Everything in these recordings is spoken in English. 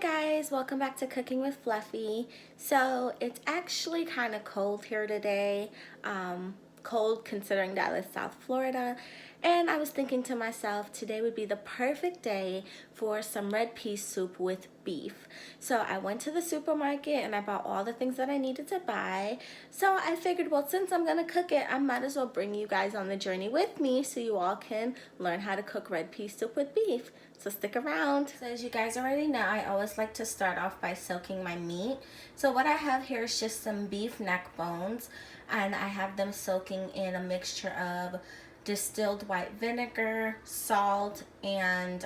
Guys, welcome back to Cooking with Fluffy. So it's actually kind of cold here today. Cold considering that it's South Florida. And I was thinking to myself, today would be the perfect day for some red pea soup with beef. So I went to the supermarket and I bought all the things that I needed to buy. So I figured, well, since I'm gonna cook it, I might as well bring you guys on the journey with me so you all can learn how to cook red pea soup with beef. So stick around. So as you guys already know, I always like to start off by soaking my meat. So what I have here is just some beef neck bones, and I have them soaking in a mixture of distilled white vinegar, salt, and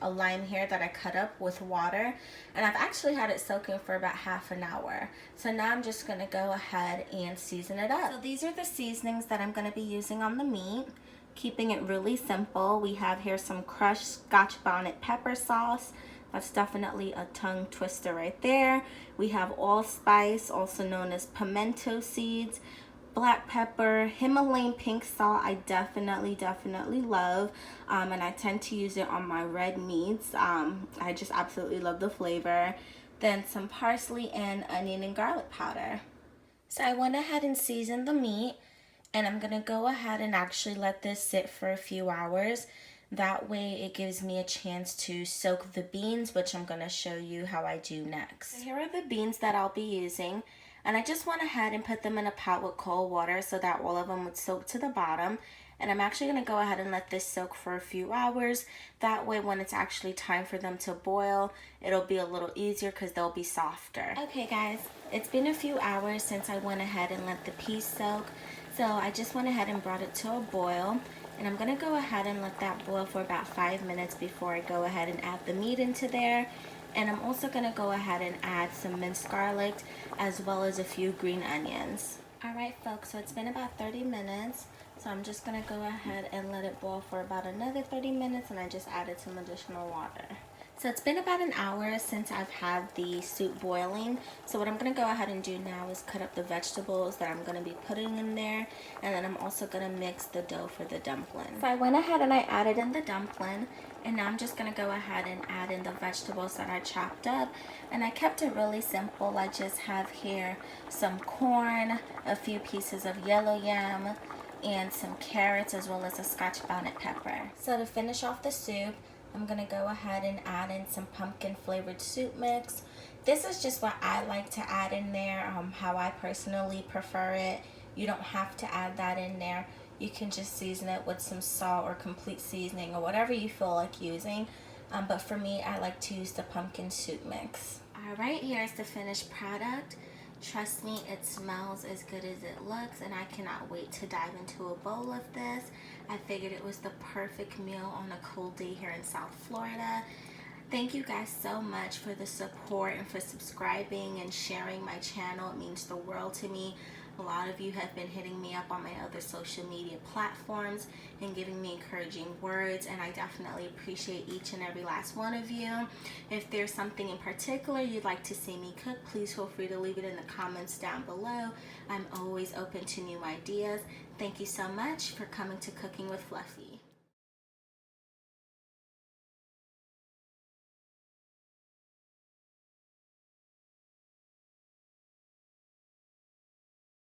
a lime here that I cut up with water. And I've actually had it soaking for about half an hour. So now I'm just gonna go ahead and season it up. So these are the seasonings that I'm gonna be using on the meat. Keeping it really simple, we have here some crushed Scotch bonnet pepper sauce. That's definitely a tongue twister right there. We have allspice, also known as pimento seeds, black pepper, Himalayan pink salt. I definitely love, and I tend to use it on my red meats. I just absolutely love the flavor. Then some parsley and onion and garlic powder. So I went ahead and seasoned the meat, and I'm gonna go ahead and actually let this sit for a few hours. That way it gives me a chance to soak the beans, which I'm gonna show you how I do next. So here are the beans that I'll be using, and I just went ahead and put them in a pot with cold water so that all of them would soak to the bottom. And I'm actually gonna go ahead and let this soak for a few hours. That way when it's actually time for them to boil, it'll be a little easier because they'll be softer. Okay guys, it's been a few hours since I went ahead and let the peas soak. So I just went ahead and brought it to a boil, and I'm gonna go ahead and let that boil for about 5 minutes before I go ahead and add the meat into there. And I'm also gonna go ahead and add some minced garlic as well as a few green onions. Alright folks, so it's been about 30 minutes. So I'm just gonna go ahead and let it boil for about another 30 minutes, and I just added some additional water. So it's been about an hour since I've had the soup boiling. So what I'm gonna go ahead and do now is cut up the vegetables that I'm gonna be putting in there, and then I'm also gonna mix the dough for the dumpling. So I went ahead and I added in the dumpling, and now I'm just gonna go ahead and add in the vegetables that I chopped up. And I kept it really simple. I just have here some corn, a few pieces of yellow yam, and some carrots, as well as a Scotch bonnet pepper. So to finish off the soup, I'm gonna go ahead and add in some pumpkin flavored soup mix. This is just what I like to add in there, how I personally prefer it. You don't have to add that in there. You can just season it with some salt or complete seasoning or whatever you feel like using. But for me, I like to use the pumpkin soup mix. Alright, here's the finished product. Trust me, it smells as good as it looks, and I cannot wait to dive into a bowl of this. I figured it was the perfect meal on a cold day here in South Florida. Thank you guys so much for the support and for subscribing and sharing my channel. It means the world to me. A lot of you have been hitting me up on my other social media platforms and giving me encouraging words, and I definitely appreciate each and every last one of you. If there's something in particular you'd like to see me cook, please feel free to leave it in the comments down below. I'm always open to new ideas. Thank you so much for coming to Cooking with Fluffy.